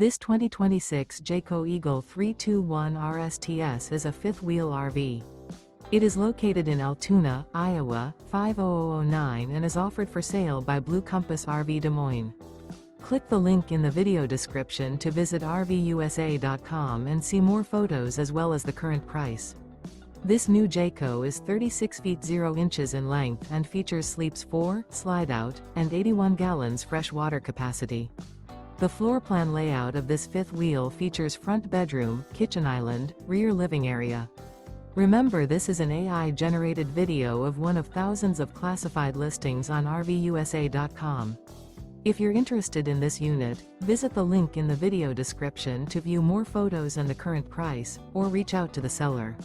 This 2026 Jayco Eagle 321 RSTS is a fifth-wheel RV. It is located in Altoona, Iowa, 50009 and is offered for sale by Blue Compass RV Des Moines. Click the link in the video description to visit RVUSA.com and see more photos as well as the current price. This new Jayco is 36 feet 0 inches in length and features sleeps 4, slide-out, and 81 gallons fresh water capacity. The floor plan layout of this fifth wheel features front bedroom, kitchen island, rear living area. Remember, this is an AI-generated video of one of thousands of classified listings on RVUSA.com. If you're interested in this unit, visit the link in the video description to view more photos and the current price, or reach out to the seller.